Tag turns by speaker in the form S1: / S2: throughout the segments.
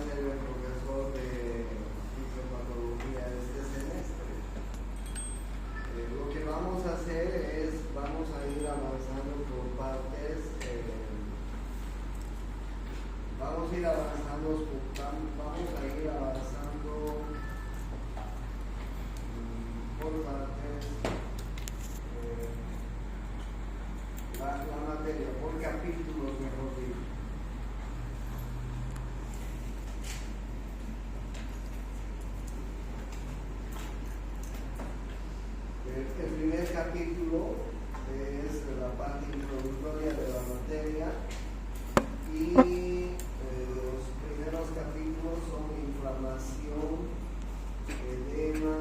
S1: ser el profesor de fisiopatología este semestre. Lo que vamos a hacer es, vamos a ir avanzando por partes, vamos a ir avanzando por partes la materia, por capítulos, mejor dicho. El primer capítulo es la parte introductoria de la materia y los primeros capítulos son inflamación, edema,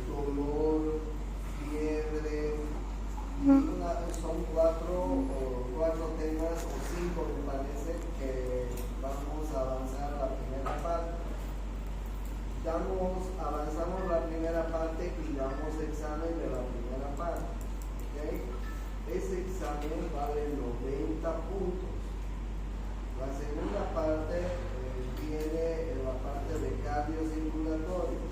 S1: dolor, fiebre, y son cuatro temas o cinco me parece que vamos a avanzar la primera parte. Avanzamos la primera parte y damos examen de la primera parte. ¿Okay? Ese examen vale 90 puntos. La segunda parte viene en la parte de cardiocirculatorio.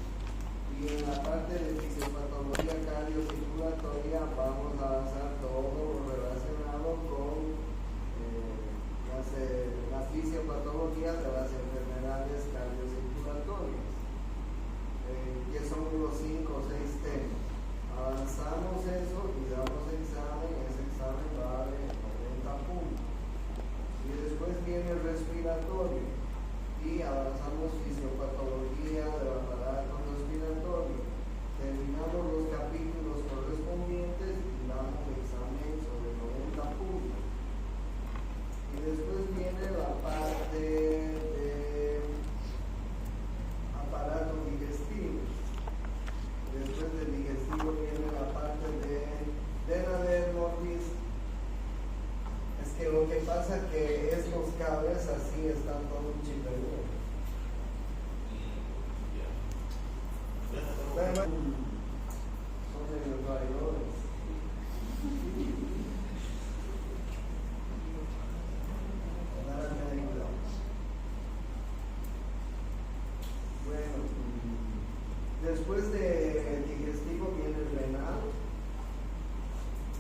S1: Y en la parte de fisiopatología cardiocirculatoria vamos a avanzar todo lo relacionado con la fisiopatología de las enfermedades cardiocirculatorias. Que son unos 5 o 6 temas. Avanzamos eso y damos examen, ese examen vale 90 puntos. Y después viene el respiratorio y avanzamos fisiopatología del aparato respiratorio. Terminamos los capítulos correspondientes y damos examen sobre 90 puntos. Y después viene la parte de aparato digestivo. Después del digestivo viene la parte de Dehner mortis. Es que lo que pasa es que estos cables así están todo un chiperío. Son medio traidores. Bueno, después de digestivo viene el renal,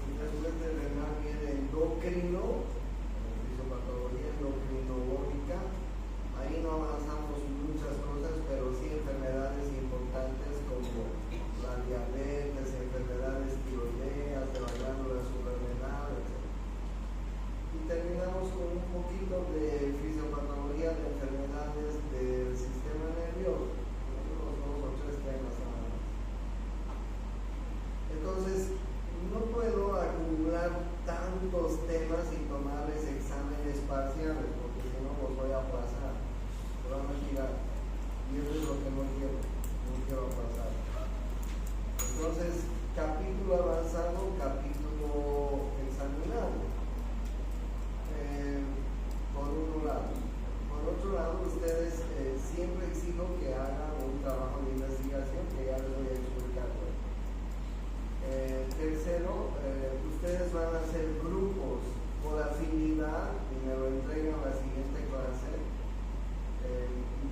S1: y después del renal viene endocrino, fisiopatología endocrinológica. Ahí no avanzamos muchas cosas, pero sí enfermedades importantes como la diabetes, enfermedades tiroideas, de la glándula suprarrenal, etc. Y terminamos con un poquito de fisiopatología de enfermedades del sistema nervioso, unos 2 o 3 temas nada más. Entonces, no puedo acumular tantos temas y tomarles exámenes parciales, porque si no los voy a pasar, se van a tirar. Y eso es lo que no quiero pasar. Entonces, capítulo avanzado, capítulo examinado. Por un lado. Por otro lado, ustedes siempre exijo que hagan un trabajo de investigación que ya les voy a explicar hoy. Tercero, ustedes van a hacer grupos por afinidad y me lo entregan a la siguiente clase.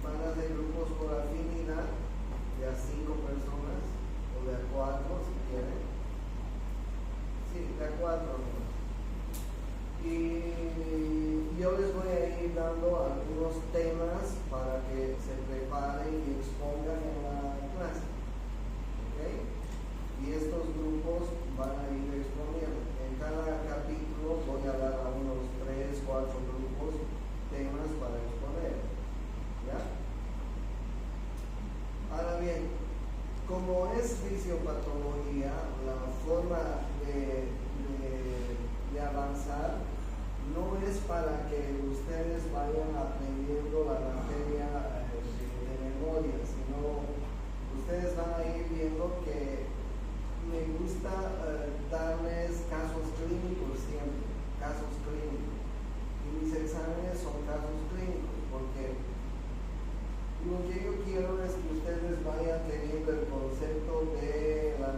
S1: Van a hacer grupos por afinidad de a 5 personas o de a 4 si quieren. Sí, de a 4 ¿no? Y yo les voy a ir dando algunos temas para que se preparen y expongan en la clase. ¿Okay? Y estos grupos van a ir exponiendo. En cada capítulo voy a dar a unos 3, 4 grupos temas para exponer. ¿Ya? Ahora bien, como es fisiopatología, la forma de avanzar no es para que ustedes vayan aprendiendo la materia de memoria, sino ustedes van a ir viendo que me gusta darles casos clínicos siempre, casos clínicos. Y mis exámenes son casos clínicos, porque lo que yo quiero es que ustedes vayan teniendo el concepto de la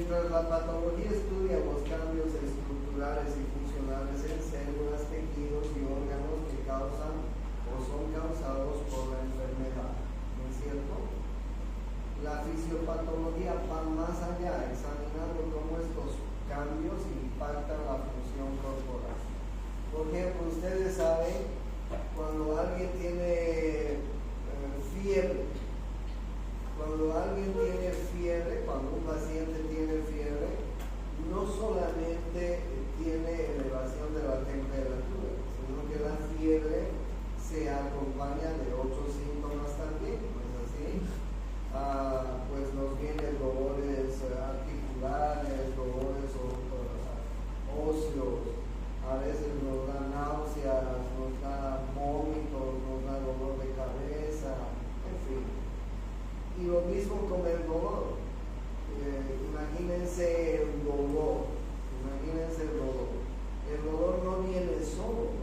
S1: Mientras la patología estudia los cambios estructurales y funcionales en células, tejidos y órganos que causan o son causados por la enfermedad, ¿no es cierto? La fisiopatología va más allá, examinando cómo estos cambios impactan la función corporal. Por ejemplo, ustedes saben, cuando alguien tiene fiebre, cuando un paciente tiene fiebre, no solamente tiene elevación de la temperatura, sino que la fiebre se acompaña de otros síntomas también, ¿no es así? Pues nos vienen dolores articulares, dolores óseos, a veces nos da náuseas, nos da vómitos, nos da dolor de cabeza, en fin. Y lo mismo con el dolor. Imagínense el dolor. El dolor no viene solo.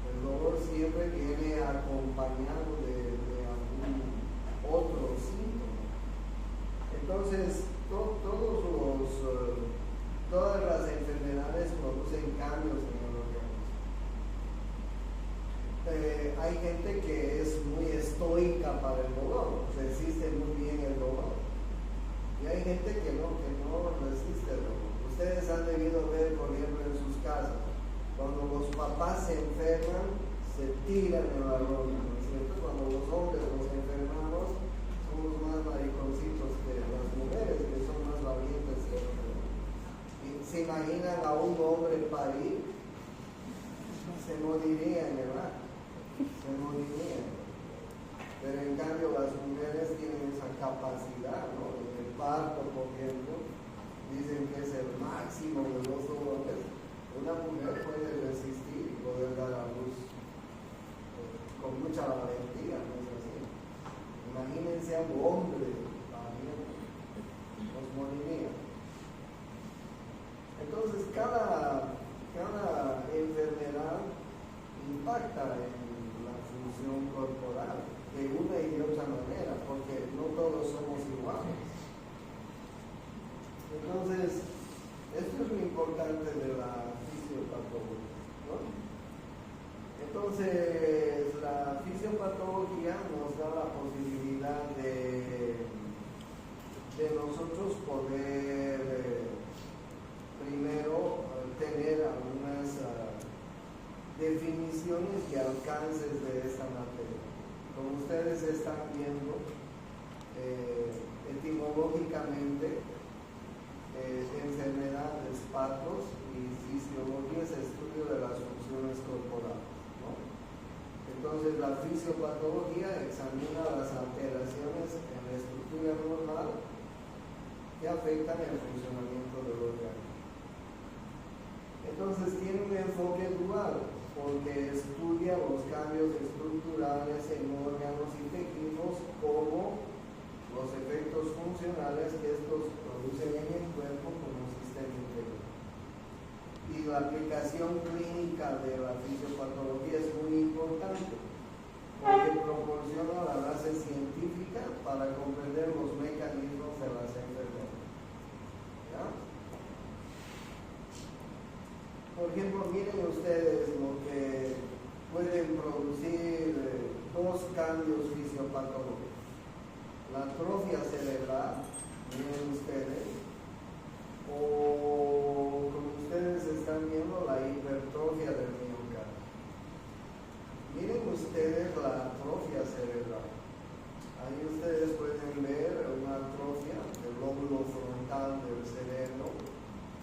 S1: El dolor siempre viene acompañado de algún otro síntoma. Entonces, todas las enfermedades producen cambios en el organismo. Hay gente que es muy estoica para el dolor, resiste muy bien el dolor. Y hay gente que no resiste el dolor. Ustedes han debido ver, por ejemplo, en sus casas, cuando los papás se enferman, se tiran en la lona, ¿no es cierto? Cuando los hombres nos enfermamos, somos más mariconcitos que las mujeres, que son más valientes. Y se imaginan a un hombre parir, se moriría en el acto. Pero en cambio las mujeres tienen esa capacidad, ¿no? En el parto, por ejemplo, dicen que es el máximo de los dolores. Una mujer puede resistir y poder dar a luz con mucha valentía, ¿no es así? Imagínense a un hombre pariendo, nos moriría. Entonces cada enfermedad impacta en la función corporal de una y de otra manera, porque no todos somos iguales. Entonces, esto es lo importante de la fisiopatología, ¿no? Entonces, la fisiopatología nos da la posibilidad de nosotros poder primero tener algunas definiciones y alcances de esta materia. Como ustedes están viendo, etimológicamente, enfermedades, patos y fisiología es estudio de las funciones corporales, ¿no? Entonces la fisiopatología examina las alteraciones en la estructura normal que afectan el funcionamiento del organismo. Entonces tiene un enfoque dual, porque estudia los cambios estructurales en órganos y tejidos como los efectos funcionales que estos producen en el cuerpo como sistema integral. Y la aplicación clínica de la fisiopatología es muy importante, porque proporciona la base científica para comprender los mecanismos de las enfermedades. ¿Ya? Por ejemplo, miren ustedes lo que pueden producir dos cambios fisiopatológicos. La atrofia cerebral, miren ustedes, o como ustedes están viendo, la hipertrofia del miocardio. Miren ustedes la atrofia cerebral. Ahí ustedes pueden ver una atrofia del lóbulo frontal del cerebro,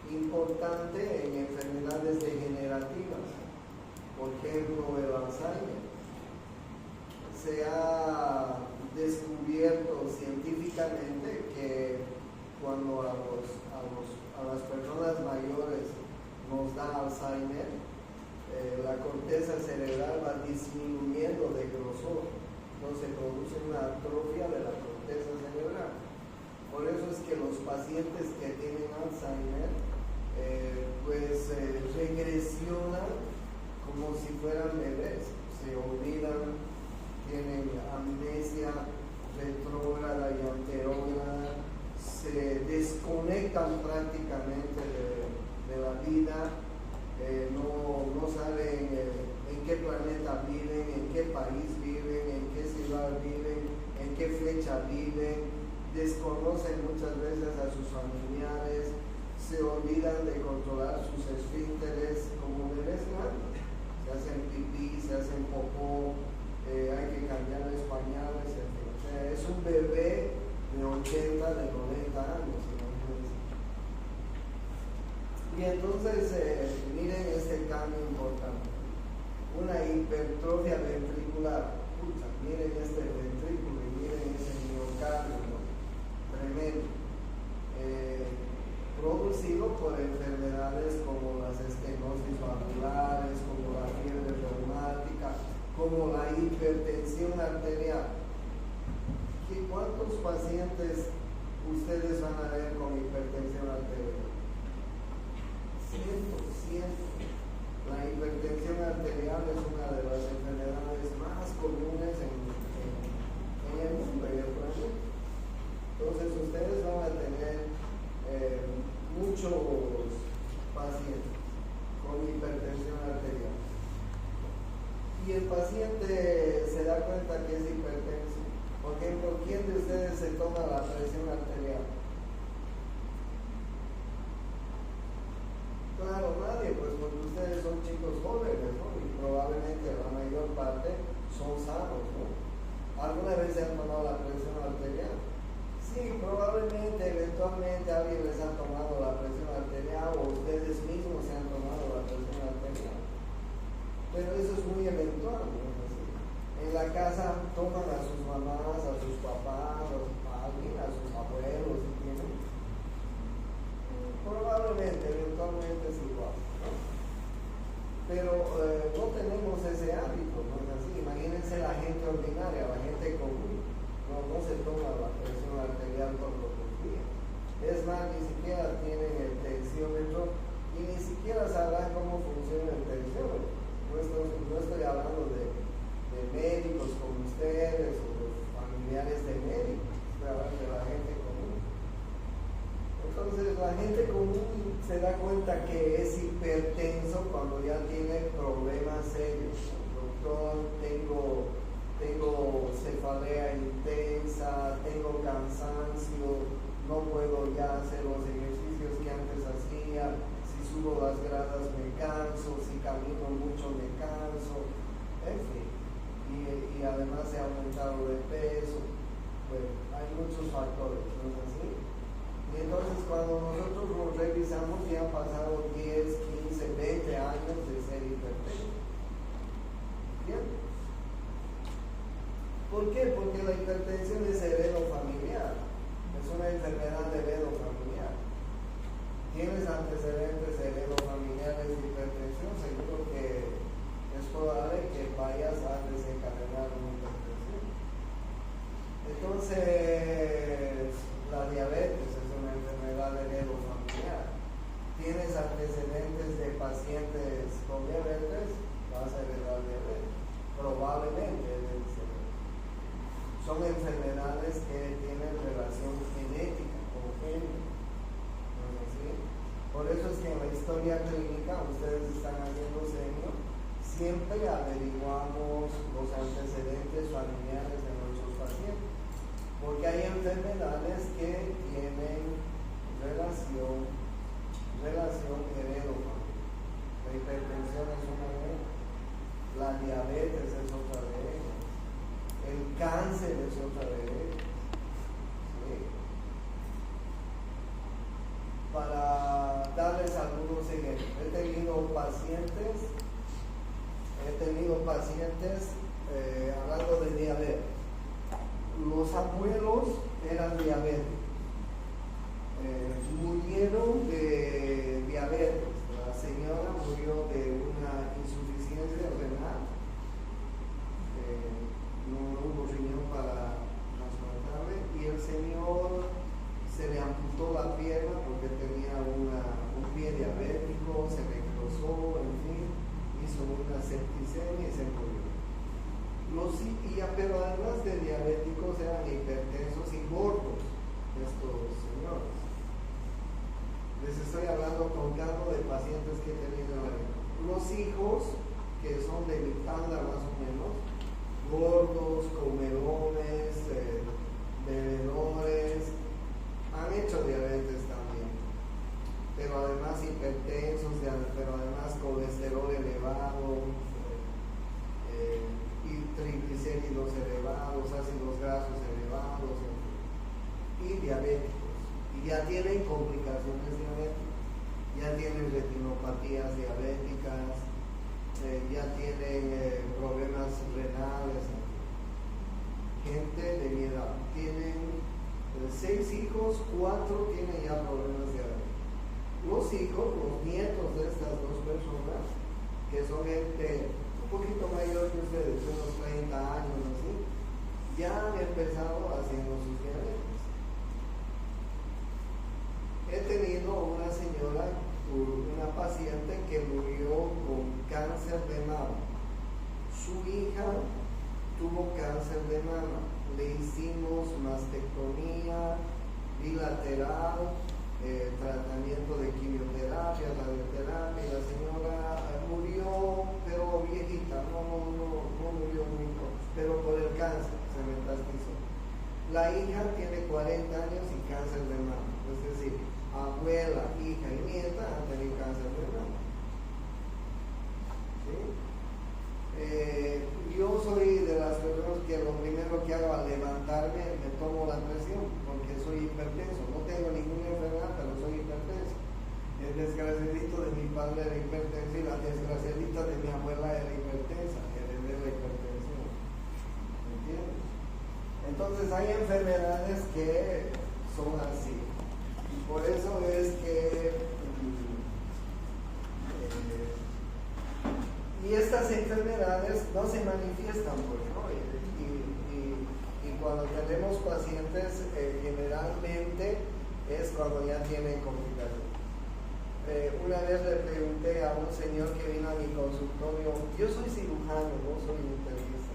S1: importante en enfermedades degenerativas, por ejemplo el Alzheimer. Se ha descubierto científicamente que cuando a las personas mayores nos da Alzheimer, la corteza cerebral va disminuyendo de grosor, entonces produce una atrofia de la corteza cerebral. Por eso es que los pacientes que tienen Alzheimer regresionan como si fueran bebés, se olvidan, tienen amnesia retrógrada y anterógrada, se desconectan prácticamente de la vida, no saben en qué planeta viven, en qué país viven, en qué ciudad viven, en qué fecha viven, desconocen muchas veces a sus familiares, se olvidan de controlar sus esfínteres como bebés grandes, se hacen pipí, se hacen popó, hay que cambiarles pañales, etc. O sea, es un bebé de 80, de 90 años. Y entonces, miren este cambio importante. Una hipertrofia ventricular. Miren este ventrículo y miren ese miocardio tremendo. Producido por enfermedades como las estenosis valvulares, como la fiebre reumática, como la hipertensión arterial. ¿Cuántos pacientes ustedes van a ver con hipertensión arterial? Cientos. La hipertensión arterial es una de las enfermedades más comunes en el mundo y el planeta. Entonces ustedes van a tener muchos pacientes con hipertensión arterial. Y el paciente se da cuenta que es hipertenso. Por ejemplo, ¿quién de ustedes se toma la presión arterial? Claro, nadie, pues porque ustedes son chicos jóvenes, ¿no? Y probablemente la mayor parte son sanos, ¿no? ¿Alguna vez se han tomado la presión arterial? Sí, probablemente, eventualmente alguien les ha tomado la presión arterial o ustedes mismos se han tomado la presión arterial. Pero eso es muy eventual, ¿no? En la casa toman a sus mamás, a sus papás, a sus abuelos, si tienen. Probablemente, eventualmente es igual, ¿no? Pero no tenemos ese hábito, ¿no es así? Imagínense la gente ordinaria, la gente común, no se toma la presión arterial todos los días. Es más, ni siquiera tienen el tensiómetro y ni siquiera sabrán cómo funciona el tensiómetro. No estoy hablando de médicos como ustedes o de familiares de médicos, estoy hablando de la gente común. Entonces la gente común se da cuenta que es hipertenso cuando ya tiene problemas serios. Doctor, tengo cefalea intensa, tengo cansancio, no puedo ya hacer los ejercicios que antes hacía, si subo las gradas me canso, si camino mucho me canso, en fin. Y además se ha aumentado de peso. Bueno, hay muchos factores, ¿no es así? Y entonces cuando nosotros lo revisamos ya han pasado 10, 15, 20 años de ser hipertenso. ¿Bien? ¿Por qué? Porque la hipertensión es heredofamiliar. Es una enfermedad de heredofamiliar. ¿Tienes antecedentes heredofamiliares de hipertensión? Seguro que es probable que vayas a desencadenar una hipertensión. Entonces, la diabetes es una enfermedad heredofamiliar. ¿Tienes antecedentes de pacientes con diabetes? Vas a heredar diabetes. Probablemente son enfermedades que tienen relación genética, congénita. ¿No es así? Por eso es que en la historia clínica, ustedes están haciendo señas, siempre averiguamos los antecedentes familiares de nuestros pacientes, porque hay enfermedades que tienen relación heredofamiliar. La hipertensión es una de ellas, la diabetes es otra de ellas, el cáncer es otra de ellas. ¿Sí? Para darles algunos ejemplos, he tenido pacientes hablando de diabetes. Los abuelos eran diabéticos, murieron de diabetes. La señora murió de una insuficiencia renal, no hubo riñón para transplantarle, y el señor se le amputó la pierna porque tenía un pie diabético, se le cruzó, en fin, hizo una septicemia y se murió. Pero además de diabéticos eran hipertensos y gordos, estos señores. Les estoy hablando con cargo de pacientes que he tenido ahí. Los hijos, que son de mi tanda más o menos, gordos, comelones, bebedores, han hecho diabetes también, pero además hipertensos, pero además colesterol elevado, y triglicéridos elevados, ácidos grasos elevados, y diabéticos. Y ya tienen complicaciones diabéticas, ya tienen retinopatías diabéticas, ya tienen problemas renales. Gente de mi edad, tienen 6 hijos, 4 tienen ya problemas diabéticos. Los hijos, los nietos de estas 2 personas, que son gente un poquito mayor que ustedes, unos 30 años así, ya han empezado haciendo sus diabetes. He tenido una señora, una paciente que murió con cáncer de mama. Su hija tuvo cáncer de mama. Le hicimos mastectomía bilateral, tratamiento de quimioterapia, radioterapia, y la señora murió, pero viejita, no murió muy joven, pero por el cáncer se metastizó. La hija tiene 40 años y cáncer de mama, es decir, abuela, hija y nieta han tenido cáncer de mama. ¿Sí? Yo soy de las personas que lo primero que hago al levantarme me tomo la presión, porque soy hipertenso. No tengo ninguna enfermedad, pero soy hipertenso. El desgraciadito de mi padre era hipertenso y la desgraciadita de mi abuela era hipertensa, heredé la hipertensión. ¿Me entiendes? Entonces hay enfermedades que son así. Por eso es que y estas enfermedades no se manifiestan, pues, ¿no? Y cuando tenemos pacientes, generalmente es cuando ya tienen complicaciones. Una vez le pregunté a un señor que vino a mi consultorio, yo soy cirujano, no soy internista,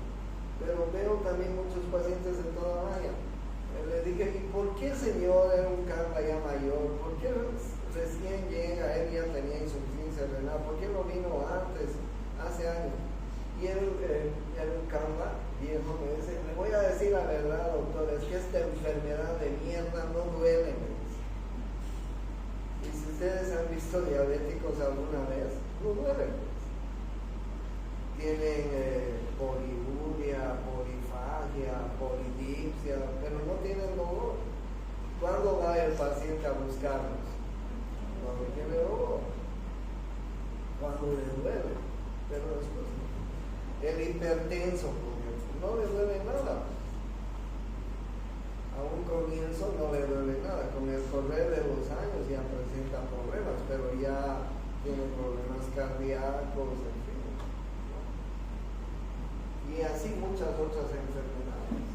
S1: pero veo también muchos pacientes de toda área. Le dije, ¿y por qué señor era un camba ya mayor? ¿Por qué recién llega? Él ya tenía insuficiencia renal, ¿por qué no vino antes, hace años? Y él era un camba viejo, me dice, le voy a decir la verdad, doctor, es que esta enfermedad de mierda no duele, me dice. Y si ustedes han visto diabéticos alguna vez, no duelen. Tienen poliuria, polifagia, polidipsia, pero no tienen dolor. ¿Cuándo va el paciente a buscarnos? Cuando tiene dolor, cuando le duele, pero después no. El hipertenso, no le duele nada. A un comienzo no le duele nada. Con el correr de los años ya presenta problemas, pero ya tiene problemas cardíacos, en fin. Y así muchas otras enfermedades.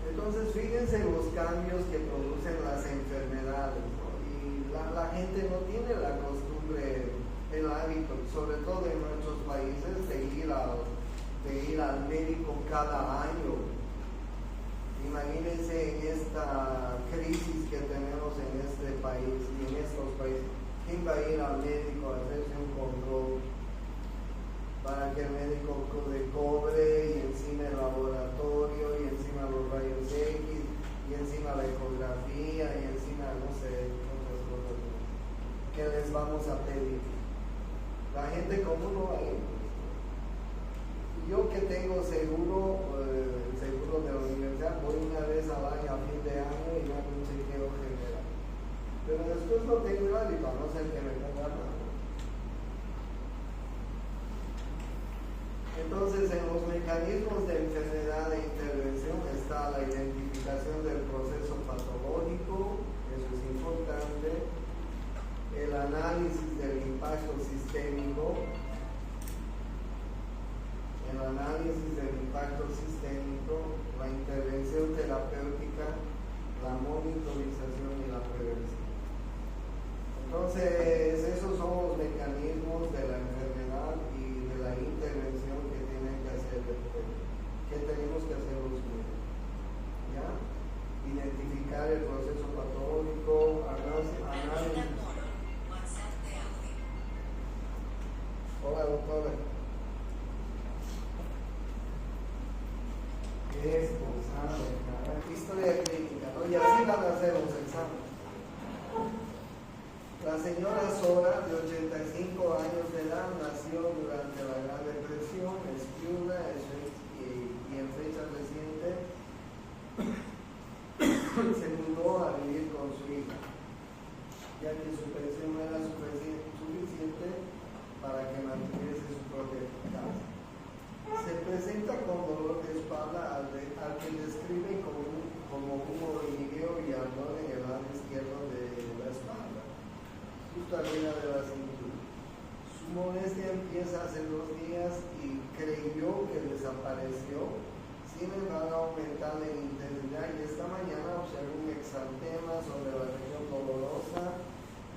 S1: Entonces fíjense los cambios que producen las enfermedades, ¿no? Y la gente no tiene la costumbre, el hábito, sobre todo en nuestros países, de ir al médico cada año. Imagínense en esta crisis que tenemos en este país y en estos países. ¿Quién va a ir al médico a hacerse un control? Para que el médico le cobre, y encima el laboratorio, y encima los rayos X, y encima la ecografía, y encima, no sé, otras cosas que les vamos a pedir. La gente común no va a ir. Yo que tengo seguro de la universidad, voy una vez al año, a fin de año, y hago un chequeo general. Pero después no tengo nadie, para no ser que me ponga nada. Entonces, en los mecanismos de enfermedad e intervención está la identificación del proceso patológico, eso es importante, el análisis del impacto sistémico, la intervención terapéutica, la monitorización y la prevención. Entonces, esos son los mecanismos de la enfermedad y de la intervención que tienen que hacer el médico. examinar el proceso patológico, análisis. Hola, doctora. Historia clínica, ¿no? Y así van a hacer los exámenes. La señora Sora, de 85 años de edad, nació durante la Gran Depresión, es viuda y en fecha reciente se mudó a vivir con su hija, ya que su pensión no era suficiente para que mantuviese su propia casa. Se presenta con dolor de espalda al que describe como un hormigueo y ardor en el lado izquierdo de la espalda, justo arriba de la cintura. Su molestia empieza hace 2 días y creyó que desapareció, sin embargo aumentando en intensidad, y esta mañana observó un exantema sobre la región dolorosa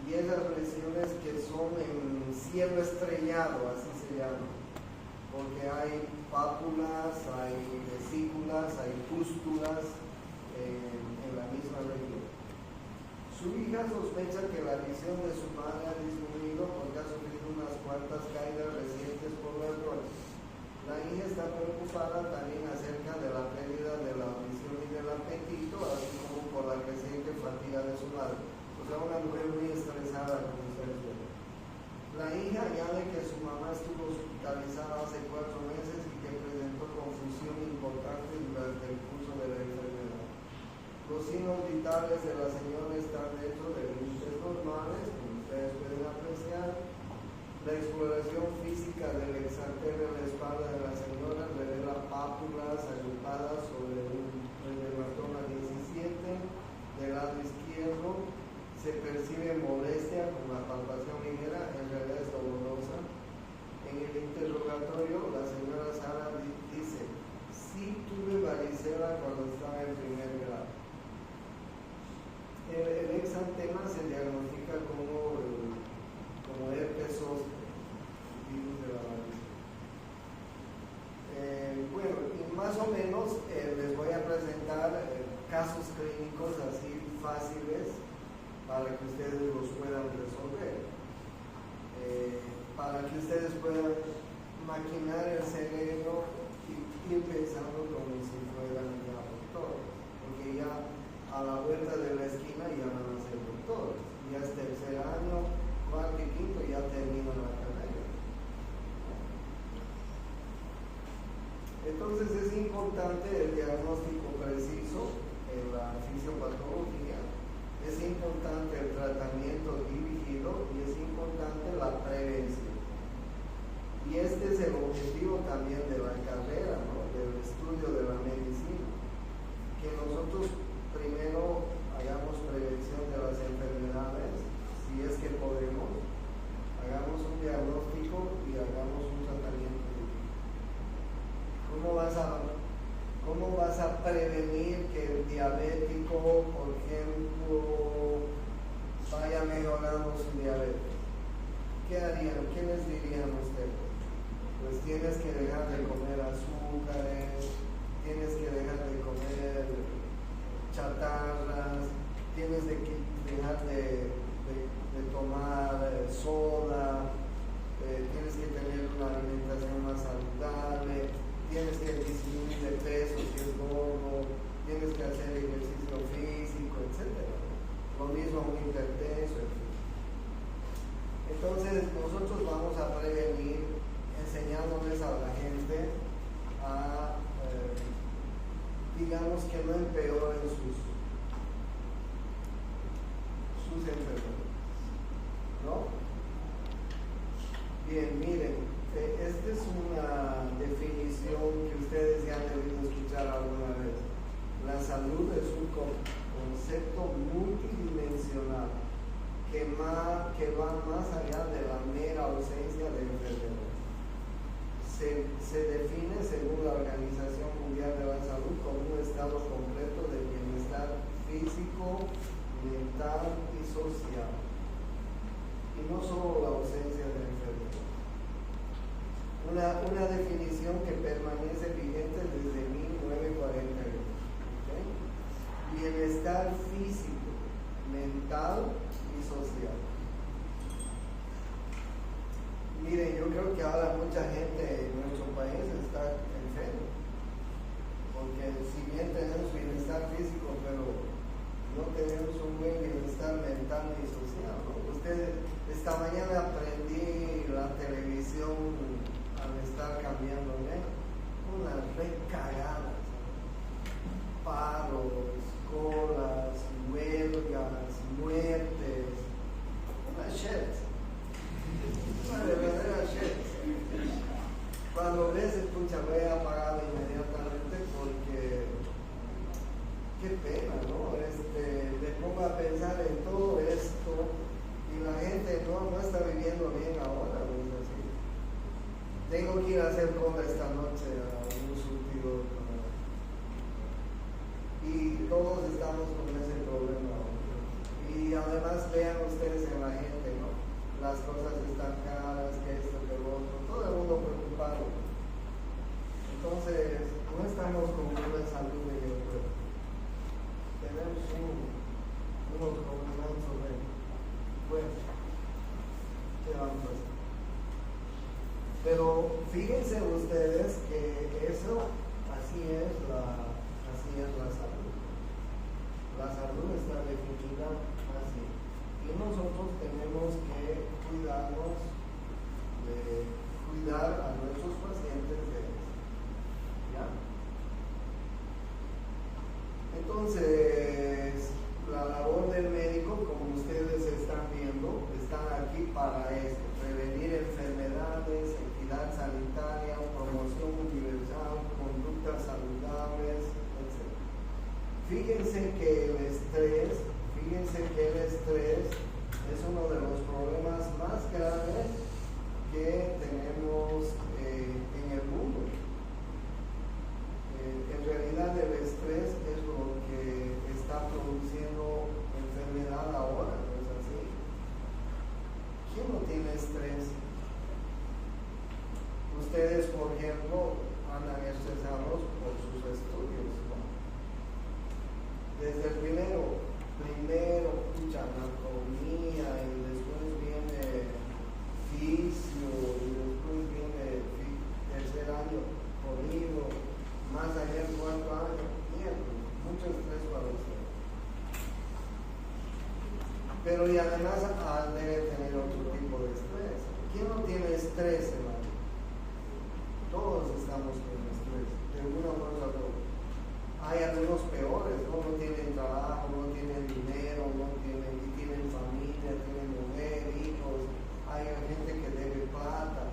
S1: y esas lesiones que son en cielo estrellado, así se llama, porque hay pápulas, hay vesículas, hay pústulas en la misma región. Su hija sospecha que la visión de su madre ha disminuido porque ha sufrido unas cuantas caídas recientes por errores. La hija está preocupada también acerca de la pérdida de la audición y del apetito, así como por la creciente fatiga de su madre. O sea, una mujer muy estresada, como ustedes ven. La hija añade que su mamá estuvo hospitalizada hace 4 meses y que presentó confusión importante durante el curso de la enfermedad. Los signos vitales de la señora están dentro de límites normales, como ustedes pueden apreciar. La exploración física del exantema en la espalda de la señora revela pápulas agrupadas sobre el hematoma 17 del lado izquierdo. Se percibe molestia con la palpación ligera, en realidad es dolorosa. En el interrogatorio, la señora Sara dice: sí tuve varicela cuando estaba en primer grado. El exantema se diagnostica como herpes zóster, virus de la varicela. Bueno, y más o menos les voy a presentar casos clínicos así fáciles para que ustedes los puedan resolver, para que ustedes puedan maquinar el cerebro y ir pensando como si fueran ya doctores, porque ya a la vuelta de la esquina ya van a ser doctores, ya es 3er año, 4º y 5º, ya terminan la carrera. Entonces es importante el diagnóstico preciso en la fisiopatología. Es importante el tratamiento dirigido y es importante la prevención. Y este es el objetivo también de la carrera, ¿no? Del estudio de la medicina. Que nosotros primero hagamos prevención de las enfermedades, si es que podemos, hagamos un diagnóstico y hagamos un tratamiento dirigido. ¿Cómo vas a prevenir que el diabético, por ejemplo, vaya mejorando su diabetes? ¿Qué harían? ¿Qué les dirían ustedes? Pues tienes que dejar de comer azúcares, tienes que dejar de comer chatarras, tienes que dejar de tomar soda, tienes que tener una alimentación más saludable, tienes que disminuir de peso si es gordo, tienes que hacer ejercicio físico, etc. Lo mismo un hipertenso, etc. Entonces nosotros vamos a prevenir enseñándoles a la gente a, digamos que no empeoren sus enfermedades, ¿no? Bien, miren. Esta es una definición que ustedes ya han debido escuchar alguna vez. La salud es un concepto multidimensional que va más allá de la mera ausencia de enfermedad. Se define según la Organización Mundial de la Salud como un estado completo de bienestar físico, mental y social, y no solo la ausencia de enfermedad. Una definición que permanece vigente desde 1948. ¿Okay? bienestar físico, mental y social. Miren, yo creo que ahora mucha gente en nuestro país está enferma, porque si bien tenemos bienestar físico, pero no tenemos un buen bienestar mental y social, ¿no? Esta mañana aprendí la televisión al estar cambiando, unas recagadas, paros, colas, huelgas, muertes, una shit. Una verdadera shit. Cuando ves, escucha, voy a apagar inmediatamente porque qué pena, ¿no? Me pongo a pensar en todo esto y la gente no está viviendo bien ahora, ¿no es así? Tengo que ir a hacer compra esta noche a un surtidor y todos estamos con ese problema ahora. Y además vean ustedes en la gente, ¿no? Las cosas están caras, que esto, que lo otro, todo el mundo preocupado. Entonces, no estamos con una buena salud de yo creo. Tenemos unos problemas sobre, bueno, ¿qué vamos a hacer? Pero fíjense ustedes que eso, así es la salud. La salud está definida así. Y nosotros tenemos que cuidarnos de cuidar a nuestros pacientes de eso. ¿Ya? Entonces, la labor del médico, como ustedes están viendo, están aquí para esto: prevenir enfermedades, equidad sanitaria, promoción universal, conductas saludables, etc. Fíjense que el estrés es uno de los problemas más graves que tenemos en el mundo. En realidad el estrés es lo que está produciendo enfermedad ahora, ¿no es así? ¿Quién no tiene estrés? Ustedes, por ejemplo, andan estresados por sus estudios, ¿no? Desde el primero, anatomía, y después viene fisio, y después viene tercer año corrido, más allá del cuarto año, mucho estrés para usted. Pero y además debe tener otro tipo de estrés. ¿Quién no tiene estrés, hermano? Todos estamos con estrés, de una u otra forma. Hay algunos peores, ¿no? No tienen trabajo, no tienen dinero, y tienen familia, tienen mujer, hijos, hay gente que debe plata.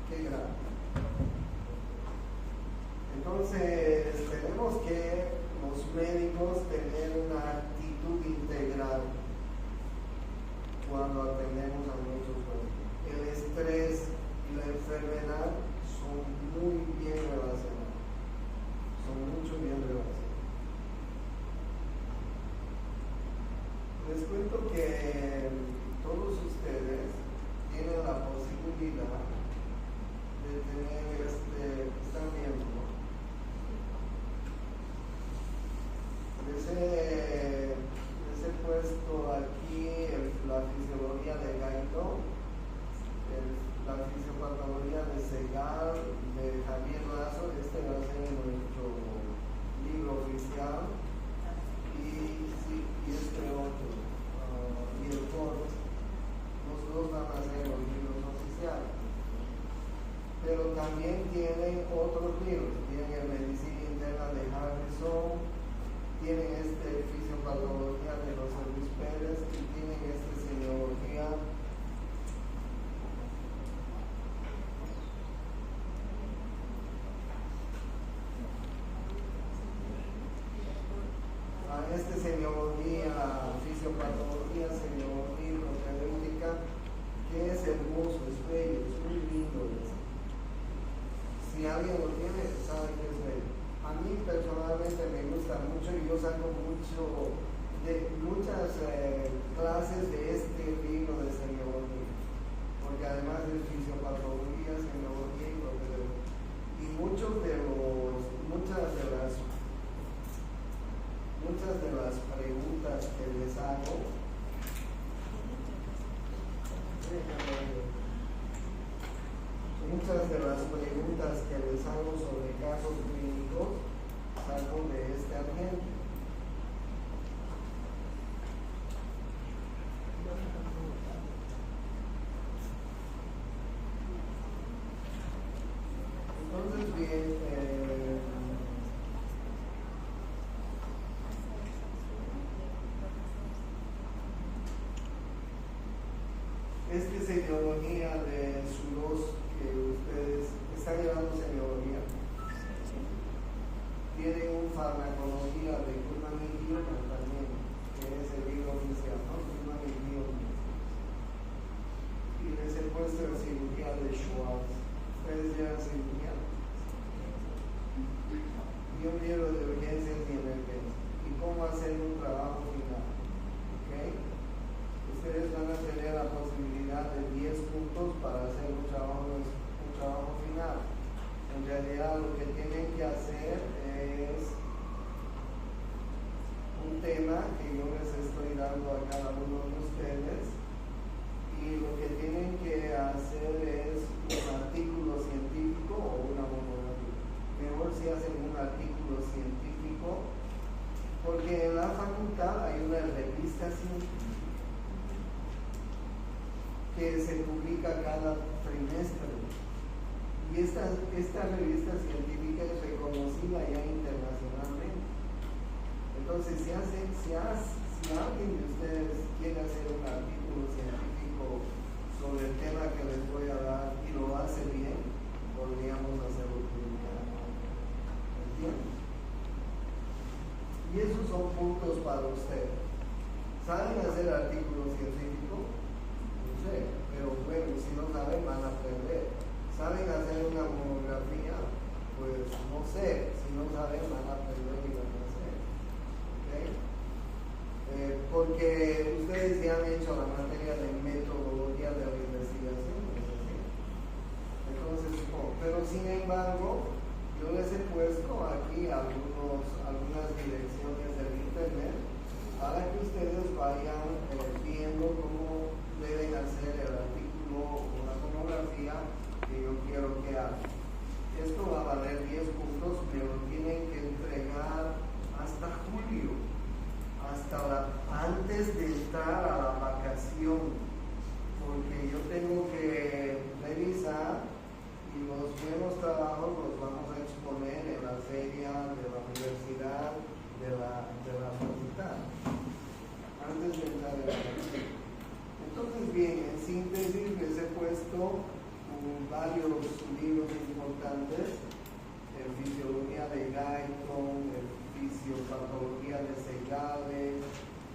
S1: Qué grave. Entonces, tenemos que los médicos tener una actitud integral cuando atendemos a nuestros pacientes. El estrés y la enfermedad son muy bien relacionados. Mucho bien relacionados. Les cuento que todos ustedes tienen la posibilidad de tener están viendo, ¿no? Les he puesto aquí la fisiología de Gaito, la fisiopatología de Segal, de Javier Lazo. Este va a ser nuestro libro oficial, y este otro, y el corte. Los dos van a ser los libros oficiales. Pero también tienen otros libros. Tienen el Medicina Interna de Harrison, tienen fisiopatología de los Luis Pérez, y tienen semiología semiología, fisiopatología, semiología propedéutica, que es hermoso, es bello, es muy lindo eso. Si alguien lo tiene, sabe que es bello. A mí personalmente me gusta mucho, y yo saco muchas clases de este libro de semiología, porque además de fisiopatología, semiología y propedéutica, y muchas de las tema que yo les estoy dando a cada uno de ustedes, y lo que tienen que hacer es un artículo científico o una monografía. Mejor si hacen un artículo científico, porque en la facultad hay una revista científica que se publica cada trimestre, y esta revista científica es reconocida ya internacionalmente. Entonces, si alguien de ustedes quiere hacer un artículo científico sobre el tema que les voy a dar y lo hace bien, podríamos hacerlo publicar. ¿Entienden? Y esos son puntos para ustedes. ¿Saben hacer artículos científicos? No sé, pero bueno, si no saben, van a aprender. ¿Saben hacer una monografía? Pues no sé, si no saben, van a aprender y van a hacer. ¿Okay? Porque ustedes ya han hecho la materia de metodología de la investigación, ¿no es así? Entonces, pero sin embargo, yo les he puesto aquí algunas direcciones del internet para que ustedes vayan viendo cómo deben hacer el artículo o la monografía que yo quiero que hagan. Esto va a valer 10 puntos, pero tienen que entregar hasta julio, antes de entrar a la vacación, porque yo tengo que revisar y los buenos trabajos los vamos a exponer en la feria de la universidad de la facultad, antes de entrar en la vacación. Entonces, bien, en síntesis les he puesto varios libros importantes: el Fisiología de Guyton, el Fisiopatología de Segale,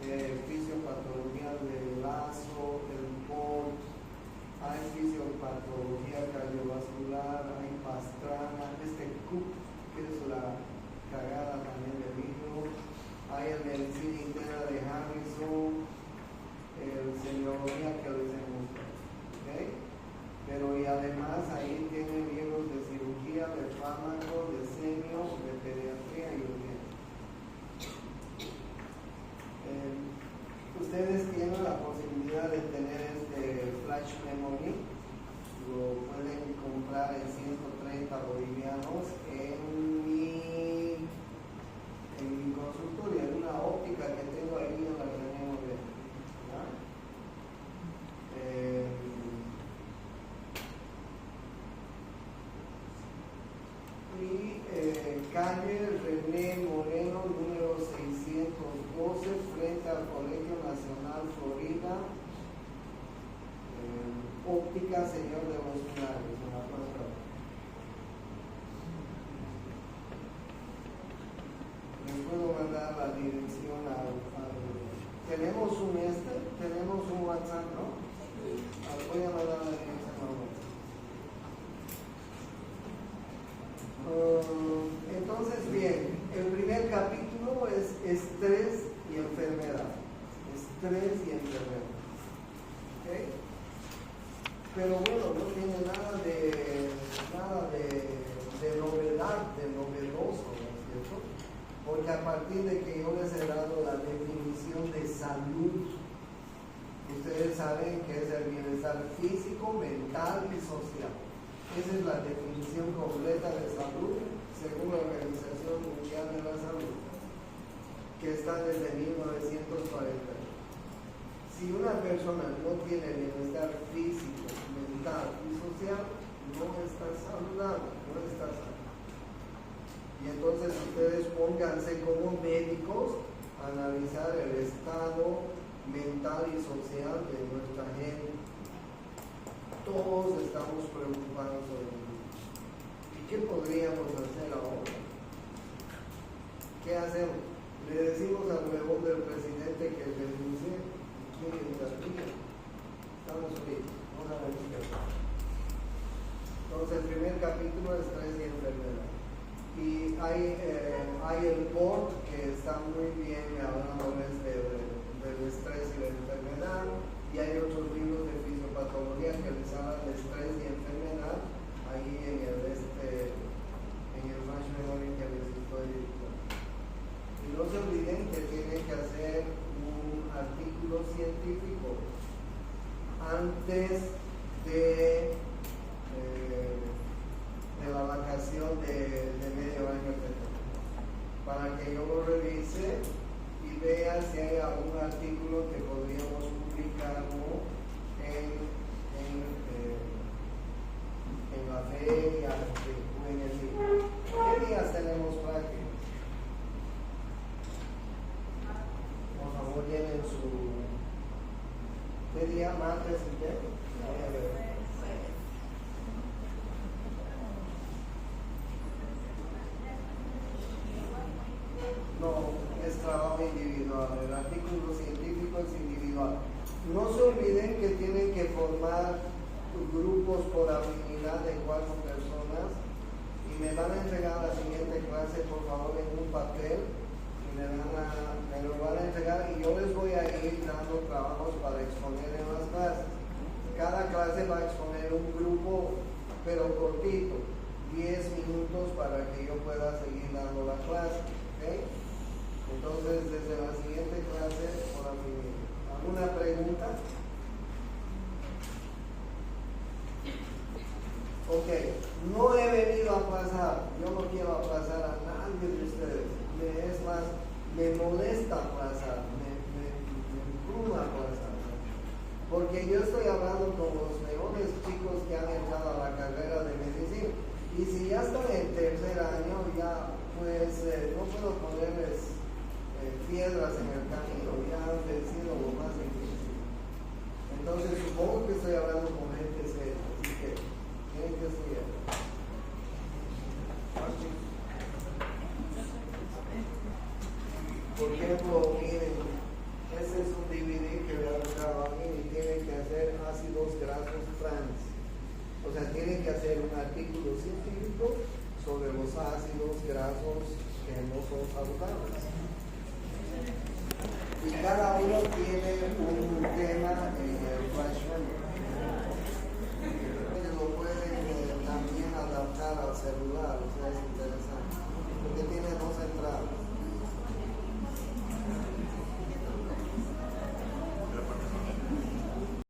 S1: el Fisiopatología de Lazo, el PORT, hay Fisiopatología Cardiovascular, hay Pastrana, Cook, que es la cagada también del libro, hay el Medicina Interna de Harrison, el Semiología que les he mostrado. ¿Okay? Pero y además ahí tienen libros de cirugía, de fármaco, de semio, de pediatría y urgencia. Ustedes tienen la posibilidad de tener este flash memory, lo pueden comprar en 130 bolivianos en mi consultorio, en una óptica que tengo ahí en la René Moreno. Calle René Moreno, número 612, frente al Colegio Nacional Florida, óptica Señor de los Milagros, en la puerta. Les puedo mandar la dirección tenemos un WhatsApp, ¿no? Voy a mandar la dirección al WhatsApp. Entonces, bien, el primer capítulo es estrés y enfermedad. Estrés y enfermedad. ¿Okay? Pero bueno, no tiene nada de novedad, de novedoso, ¿no es cierto? Porque a partir de que yo les he dado la definición de salud, ustedes saben que es el bienestar físico, mental y social. Esa es la definición completa de salud según la Organización Mundial de la Salud, que está desde 1940. Si una persona no tiene bienestar físico, mental y social, no está saludable, no está saludable. Y entonces ustedes pónganse como médicos a analizar el estado mental y social de nuestra gente. Todos estamos preocupados sobre ello. ¿Y qué podríamos hacer ahora? ¿Qué hacemos? Le decimos al huevón del presidente que renuncie. ¿Quién interviene? Estamos fríos. Vamos a ver qué pasa. Entonces, el primer capítulo es estrés y enfermedad. Y hay el PORT que está muy bien hablándoles del estrés y la enfermedad. Y hay otros libros de fisiopatología que les hablan de estrés y enfermedad ahí en el flash memory que les estoy diciendo. Y no se olviden que tienen que hacer antes de la vacación de medio año para que yo lo revise y vea si hay algún artículo que podríamos publicarlo en la feria, en el libro. ¿Qué días tenemos práctica? Por favor, llenen su... ¿Qué día? ¿Martes y qué? A ver. No, es trabajo individual. El artículo científico es individual. No se olviden que tienen que formar grupos por afinidad de 4 personas y me van a entregar la siguiente clase, por favor, en un papel y me lo van a entregar y yo les voy a ir dando trabajos para exponer en las clases. Cada clase va a exponer un grupo, pero cortito, 10 minutos para que yo pueda seguir dando la clase. ¿Okay? Entonces, desde la siguiente clase, por afinidad. ¿Alguna pregunta? Ok, no he venido a aplazar, yo no quiero aplazar a nadie de ustedes, es más, me molesta aplazar, me embruma aplazar, porque yo estoy hablando con los mejores chicos que han entrado a la carrera de medicina, y si ya están en tercer año, ya pues no puedo ponerles piedras en el camino, ya han vencido lo más difícil. Entonces supongo que estoy hablando con gente seria, así que tienen que estudiar. Por ejemplo, miren, ese es un DVD que le ha dejado a mí y tienen que hacer ácidos grasos trans. O sea, tienen que hacer un artículo científico sobre los ácidos grasos que no son saludables. Y cada uno tiene un tema en el flashback.